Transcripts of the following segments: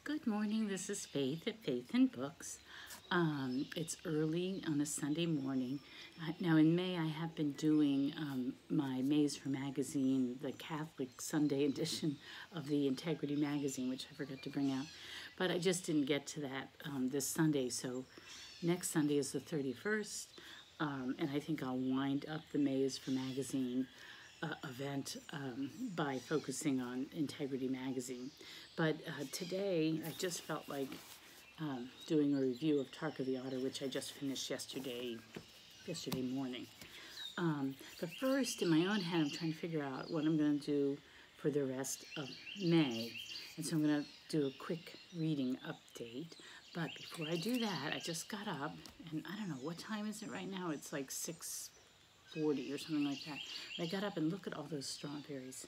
Good morning, this is Faith at Faith and Books. It's early on a Sunday morning. Now in May I have been doing my Mays for Magazine, the Catholic Sunday edition of the Integrity Magazine, which I forgot to bring out. But I just didn't get to that this Sunday, so next Sunday is the 31st, and I think I'll wind up the Mays for Magazine event by focusing on Integrity Magazine. But today I just felt like doing a review of Tarka the Otter, which I just finished yesterday morning. But first, in my own head, I'm trying to figure out what I'm going to do for the rest of May. And so I'm going to do a quick reading update. But before I do that, I just got up, and I don't know, what time is it right now? It's like 6:40 or something like that. I got up and look at all those strawberries.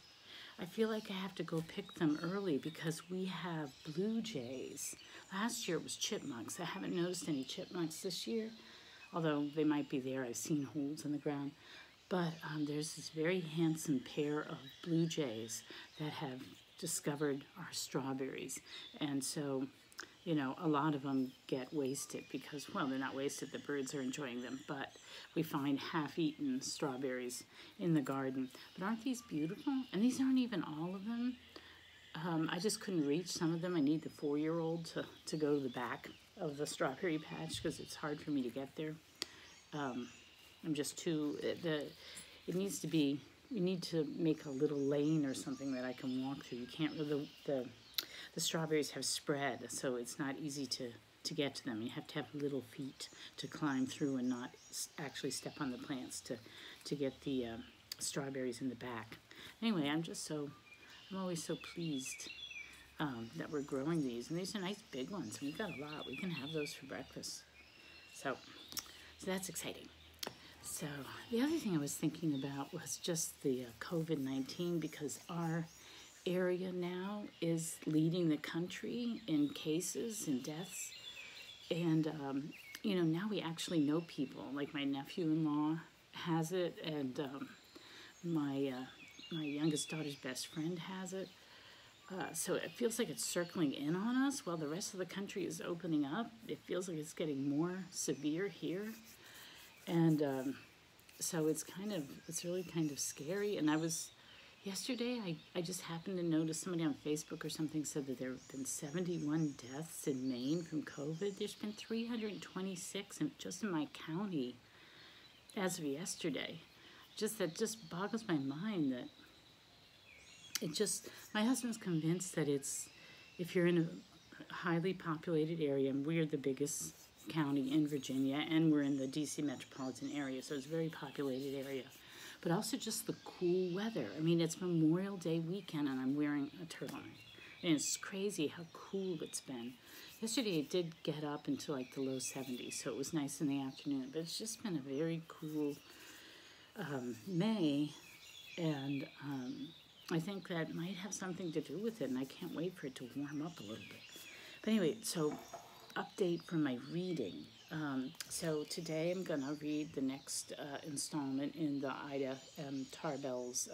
I feel like I have to go pick them early because we have blue jays. Last year it was chipmunks. I haven't noticed any chipmunks this year, although they might be there. I've seen holes in the ground. But there's this very handsome pair of blue jays that have discovered our strawberries. And so, you know, a lot of them get wasted because, well, they're not wasted, the birds are enjoying them, but we find half-eaten strawberries in the garden. But aren't these beautiful? And these aren't even all of them. I just couldn't reach some of them. I need the 4-year-old to go to the back of the strawberry patch because it's hard for me to get there. I'm just too, it needs to be, we need to make a little lane or something that I can walk through. You can't really, the strawberries have spread, so it's not easy to get to them. You have to have little feet to climb through and not actually step on the plants to get the strawberries in the back. Anyway, I'm always so pleased that we're growing these. And these are nice big ones. And we've got a lot. We can have those for breakfast. So that's exciting. So the other thing I was thinking about was just the COVID-19, because our area now is leading the country in cases and deaths. And, you know, now we actually know people. Like my nephew-in-law has it, and my youngest daughter's best friend has it. So it feels like it's circling in on us while the rest of the country is opening up. It feels like it's getting more severe here. And so it's really kind of scary. And yesterday, I just happened to notice somebody on Facebook or something said that there have been 71 deaths in Maine from COVID. There's been 326 just in my county as of yesterday. That just boggles my mind that my husband's convinced that if you're in a highly populated area, and we're the biggest county in Virginia, and we're in the DC metropolitan area, so it's a very populated area. But also just the cool weather. I mean, it's Memorial Day weekend, and I'm wearing a turtleneck. And it's crazy how cool it's been. Yesterday, it did get up into like the low 70s, so it was nice in the afternoon. But it's just been a very cool May, and I think that might have something to do with it, and I can't wait for it to warm up a little bit. But anyway, so update from my reading. So today I'm going to read the next installment in the Ida Tarbell's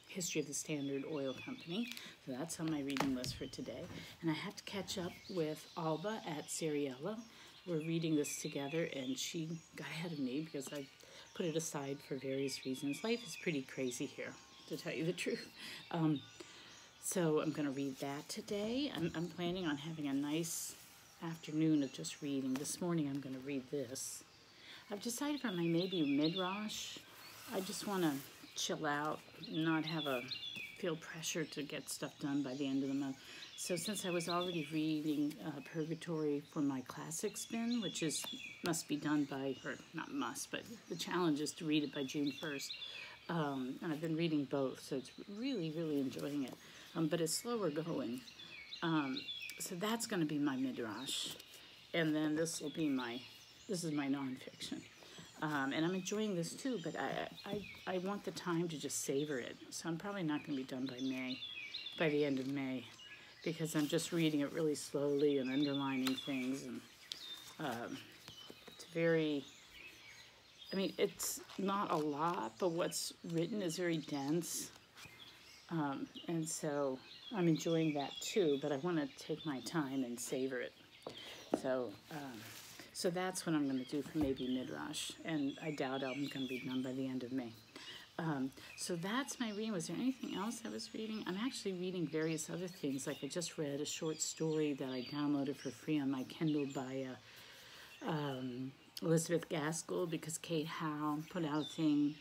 History of the Standard Oil Company. So that's on my reading list for today. And I have to catch up with Alba at Seriella. We're reading this together, and she got ahead of me because I put it aside for various reasons. Life is pretty crazy here, to tell you the truth. So I'm going to read that today. I'm planning on having a nice afternoon of just reading. This morning I'm going to read this. I've decided for my maybe mid-rosh, I just want to chill out, not feel pressure to get stuff done by the end of the month. So since I was already reading Purgatory for my classic spin, which must be done by, or not must, but the challenge is to read it by June 1st. And I've been reading both, so it's really, really enjoying it. But it's slower going. So that's going to be my midrash, and then this is my nonfiction, and I'm enjoying this too. But I want the time to just savor it, so I'm probably not going to be done by the end of May, because I'm just reading it really slowly and underlining things, and it's very. I mean, it's not a lot, but what's written is very dense, and so I'm enjoying that too, but I want to take my time and savor it. So, so that's what I'm going to do for maybe Midrash, and I doubt I'm going to be done by the end of May. So that's my reading. Was there anything else I was reading? I'm actually reading various other things. Like I just read a short story that I downloaded for free on my Kindle by Elizabeth Gaskell, because Kate Howe put out a thing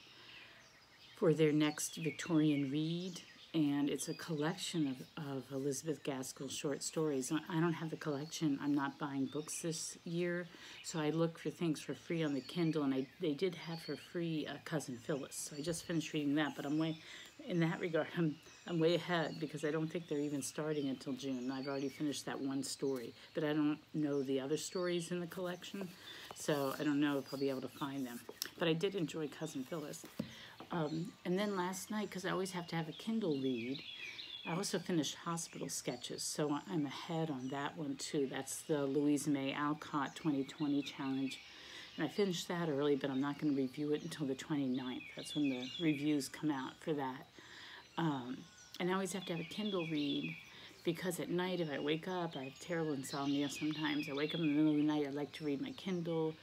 for their next Victorian read, and it's a collection of Elizabeth Gaskell short stories. I don't have the collection. I'm not buying books this year, so I look for things for free on the Kindle, and they did have for free Cousin Phyllis. So I just finished reading that, but I'm way, in that regard, I'm way ahead, because I don't think they're even starting until June. I've already finished that one story, but I don't know the other stories in the collection, so I don't know if I'll be able to find them. But I did enjoy Cousin Phyllis. And then last night, because I always have to have a Kindle read, I also finished Hospital Sketches, so I'm ahead on that one too. That's the Louisa May Alcott 2020 challenge. And I finished that early, but I'm not going to review it until the 29th. That's when the reviews come out for that. And I always have to have a Kindle read, because at night, if I wake up, I have terrible insomnia sometimes. I wake up in the middle of the night, I like to read my Kindle.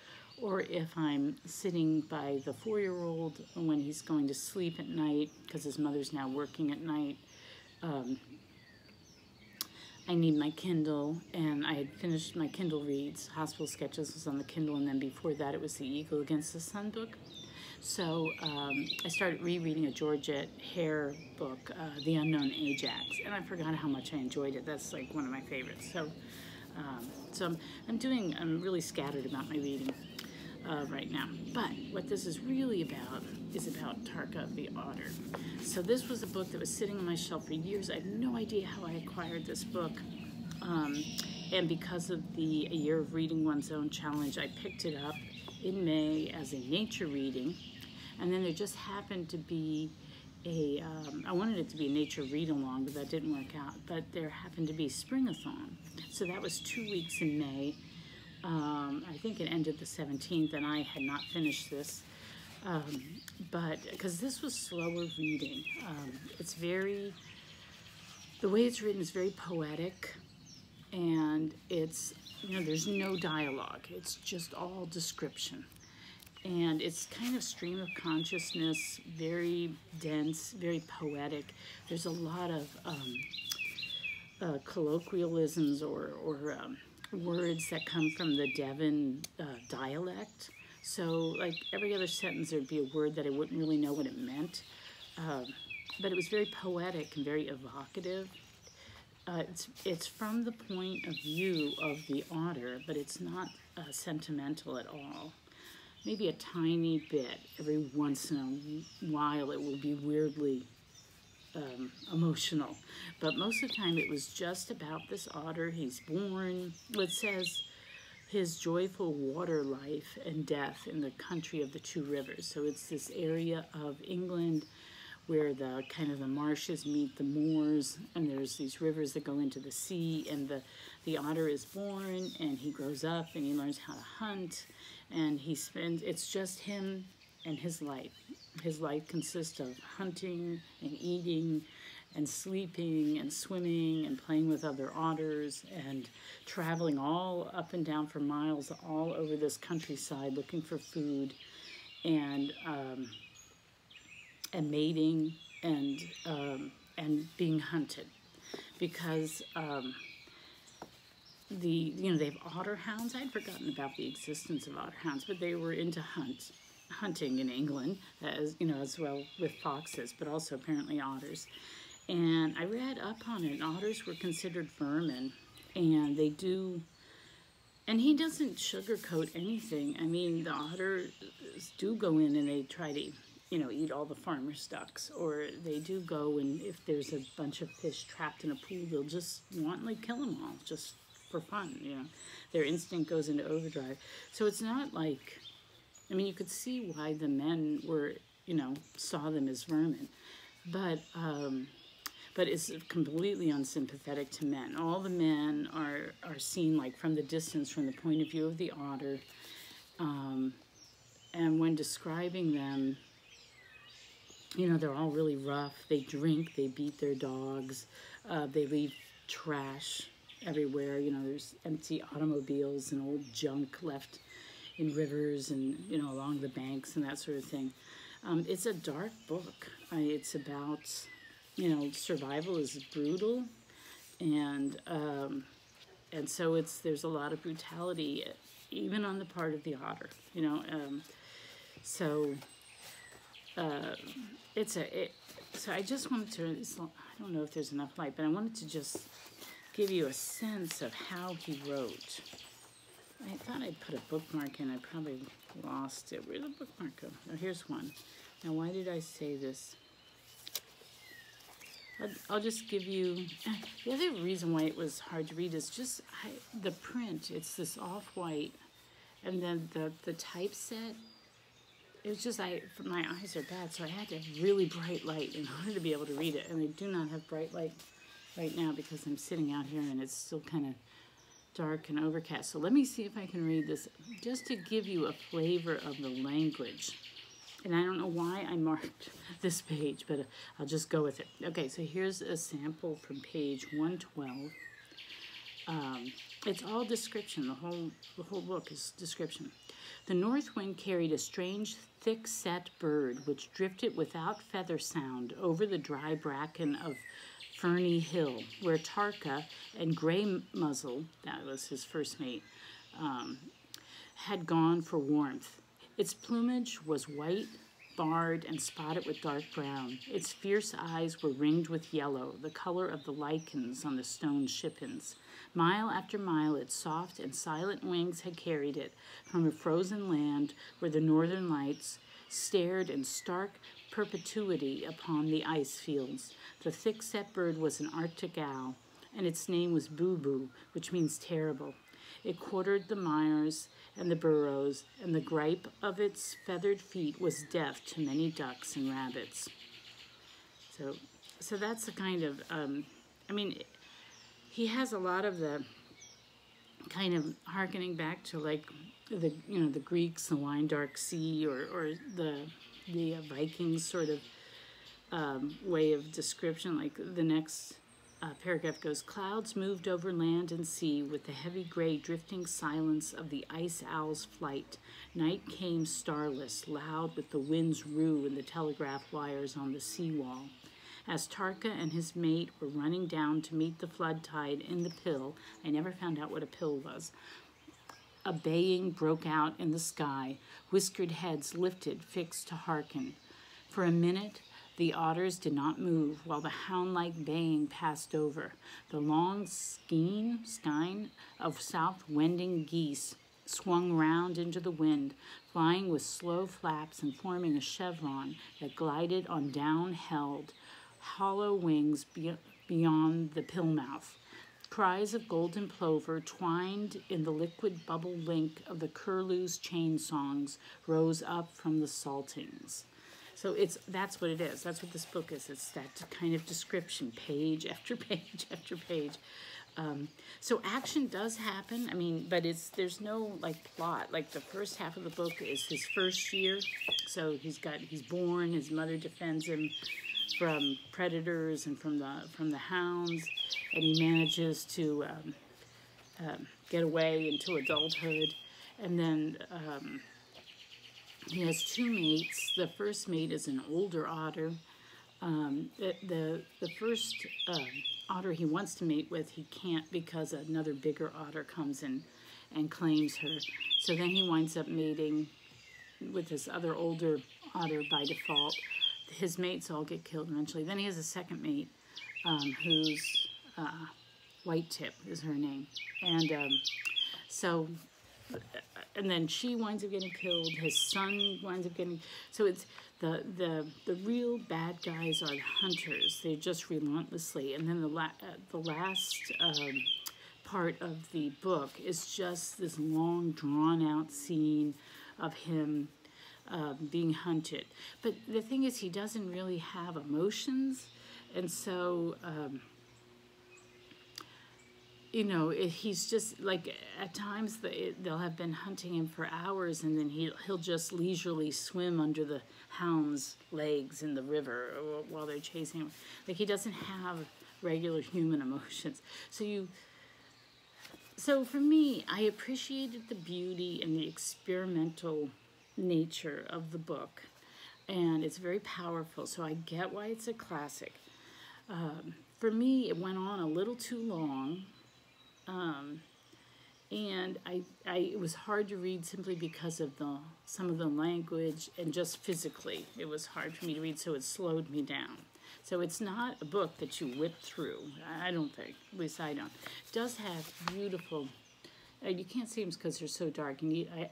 Or if I'm sitting by the 4-year-old when he's going to sleep at night, because his mother's now working at night, I need my Kindle, and I had finished my Kindle reads. Hospital Sketches was on the Kindle, and then before that it was the Eagle Against the Sun book. So I started rereading a Georgette Hare book, The Unknown Ajax, and I forgot how much I enjoyed it. That's like one of my favorites. So I'm really scattered about my reading right now. But what this is really about is about Tarka the Otter. So this was a book that was sitting on my shelf for years. I have no idea how I acquired this book. And because of the A Year of Reading One's Own challenge, I picked it up in May as a nature reading. And then there just happened to be I wanted it to be a nature read-along, but that didn't work out. But there happened to be Springathon. So that was 2 weeks in May. I think it ended the 17th, and I had not finished this. But because this was slower reading. It's very, the way it's written is very poetic, and it's, there's no dialogue. It's just all description. And it's kind of stream of consciousness, very dense, very poetic. There's a lot of colloquialisms or words that come from the Devon dialect. So like every other sentence there'd be a word that I wouldn't really know what it meant. But it was very poetic and very evocative. It's from the point of view of the otter, but it's not sentimental at all. Maybe a tiny bit every once in a while it will be weirdly emotional, but most of the time it was just about this otter. He's born, it says, his joyful water life and death in the country of the two rivers. So it's this area of England where the kind of the marshes meet the moors, and there's these rivers that go into the sea, and the otter is born, and he grows up, and he learns how to hunt, and it's just him and his life. His life consists of hunting and eating and sleeping and swimming and playing with other otters and traveling all up and down for miles all over this countryside looking for food and mating and being hunted, because they have otter hounds. I'd forgotten about the existence of otter hounds, but they were into hunting in England, as well with foxes, but also apparently otters. And I read up on it. Otters were considered vermin, and they do. And he doesn't sugarcoat anything. I mean, the otters do go in and they try to, eat all the farmer's ducks, or they do go and if there's a bunch of fish trapped in a pool, they'll just wantonly kill them all, just for fun. Their instinct goes into overdrive. So it's not like. I mean, you could see why the men were, saw them as vermin, but it's completely unsympathetic to men. All the men are seen like from the distance, from the point of view of the otter, and when describing them, you know, they're all really rough. They drink, they beat their dogs, they leave trash everywhere. You know, there's empty automobiles and old junk left in rivers and, you know, along the banks and that sort of thing. It's a dark book. It's about, you know, survival is brutal, and so there's a lot of brutality, even on the part of the otter, you know. So so I just wanted to, I don't know if there's enough light, but I wanted to just give you a sense of how he wrote. I thought I'd put a bookmark in. I probably lost it. Where'd the bookmark go? Oh, here's one. Now, why did I say this? I'll just give you, the other reason why it was hard to read is just the print. It's this off-white, and then the typeset. It was just, my eyes are bad, so I had to have really bright light in order to be able to read it. And I do not have bright light right now because I'm sitting out here and it's still kind of dark and overcast. So let me see if I can read this just to give you a flavor of the language. And I don't know why I marked this page, but I'll just go with it. Okay, so here's a sample from page 112. It's all description. The whole book is description. The north wind carried a strange, thick-set bird which drifted without feather sound over the dry bracken of Ferny Hill, where Tarka and Gray Muzzle, that was his first mate, had gone for warmth. Its plumage was white, barred, and spotted with dark brown. Its fierce eyes were ringed with yellow, the color of the lichens on the stone shippons. Mile after mile, its soft and silent wings had carried it from a frozen land where the northern lights stared in stark perpetuity upon the ice fields. The thick-set bird was an Arctic owl, and its name was Boo Boo, which means terrible. It quartered the mires and the burrows, and the gripe of its feathered feet was death to many ducks and rabbits. So that's the kind of, I mean, he has a lot of the kind of hearkening back to like the, you know, the Greeks, the wine dark sea, or the Vikings sort of way of description. Like the next paragraph goes, clouds moved over land and sea with the heavy gray drifting silence of the ice owl's flight. Night came starless, loud with the wind's rue in the telegraph wires on the seawall. As Tarka and his mate were running down to meet the flood tide in the pill, I never found out what a pill was, a baying broke out in the sky, whiskered heads lifted, fixed to hearken. For a minute, the otters did not move while the hound-like baying passed over. The long skein of south-wending geese swung round into the wind, flying with slow flaps and forming a chevron that glided on down-held, hollow wings beyond the pill mouth. Cries of golden plover twined in the liquid bubble link of the curlew's chain songs rose up from the saltings. So that's what it is. That's what this book is. It's that kind of description, page after page after page. So action does happen. I mean, but there's no like plot. Like the first half of the book is his first year. So he's born. His mother defends him from predators and from the hounds, and he manages to get away into adulthood, and then. He has two mates. The first mate is an older otter. The first otter he wants to mate with, he can't because another bigger otter comes in and claims her. So then he winds up mating with this other older otter by default. His mates all get killed eventually. Then he has a second mate who's White Tip is her name. And then she winds up getting killed. His son winds up getting... So it's the real bad guys are the hunters. They're just relentlessly. And then the last part of the book is just this long, drawn-out scene of him being hunted. But the thing is, he doesn't really have emotions. And so... he's just like, at times they'll have been hunting him for hours, and then he'll just leisurely swim under the hound's legs in the river while they're chasing him. Like, he doesn't have regular human emotions. So for me, I appreciated the beauty and the experimental nature of the book, and it's very powerful, so I get why it's a classic. For me, it went on a little too long, and it was hard to read simply because of some of the language, and just physically it was hard for me to read, so it slowed me down. So it's not a book that you whip through, I don't think, at least I don't. It does have beautiful, you can't see them because they're so dark.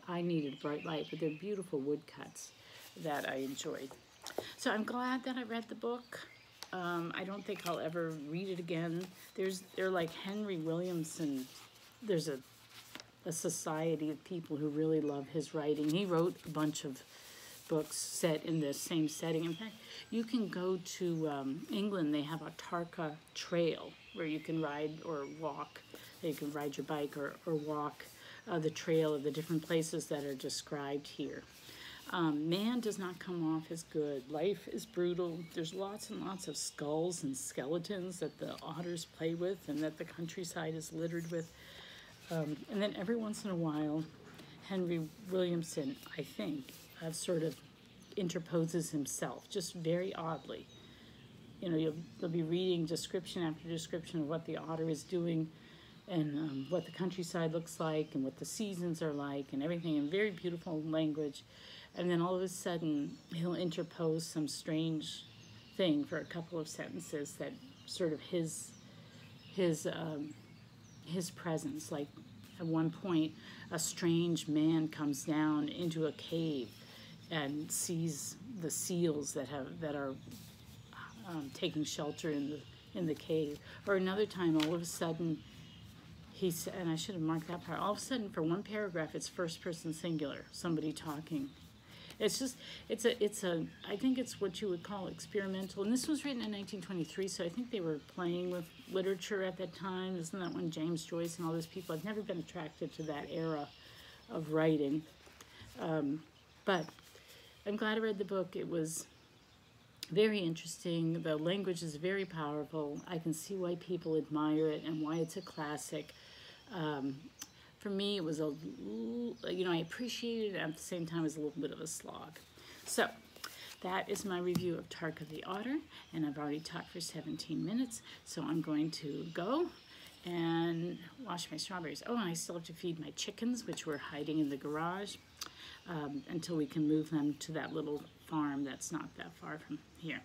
I needed bright light, but they're beautiful woodcuts that I enjoyed. So I'm glad that I read the book. I don't think I'll ever read it again. They're like Henry Williamson. There's a society of people who really love his writing. He wrote a bunch of books set in the same setting. In fact, you can go to England. They have a Tarka trail where you can ride or walk. You can ride your bike or walk the trail of the different places that are described here. Man does not come off as good. Life is brutal. There's lots and lots of skulls and skeletons that the otters play with and that the countryside is littered with. And then every once in a while, Henry Williamson, I think, sort of interposes himself, just very oddly. You'll be reading description after description of what the otter is doing, and what the countryside looks like, and what the seasons are like, and everything in very beautiful language. And then all of a sudden, he'll interpose some strange thing for a couple of sentences that sort of his presence. Like, at one point, a strange man comes down into a cave and sees the seals that are taking shelter in the cave. Or another time, all of a sudden, and I should have marked that part. All of a sudden, for one paragraph, it's first person singular, somebody talking. It's just, I think it's what you would call experimental. And this was written in 1923, so I think they were playing with literature at that time. Isn't that when James Joyce and all those people? I've never been attracted to that era of writing. But I'm glad I read the book. It was very interesting. The language is very powerful. I can see why people admire it and why it's a classic. For me, it was I appreciated it, at the same time, it was a little bit of a slog. So that is my review of Tarka the Otter, and I've already talked for 17 minutes, so I'm going to go and wash my strawberries. Oh, and I still have to feed my chickens, which were hiding in the garage, until we can move them to that little farm that's not that far from here.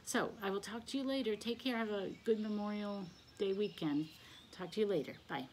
So I will talk to you later. Take care. Have a good Memorial Day weekend. Talk to you later. Bye.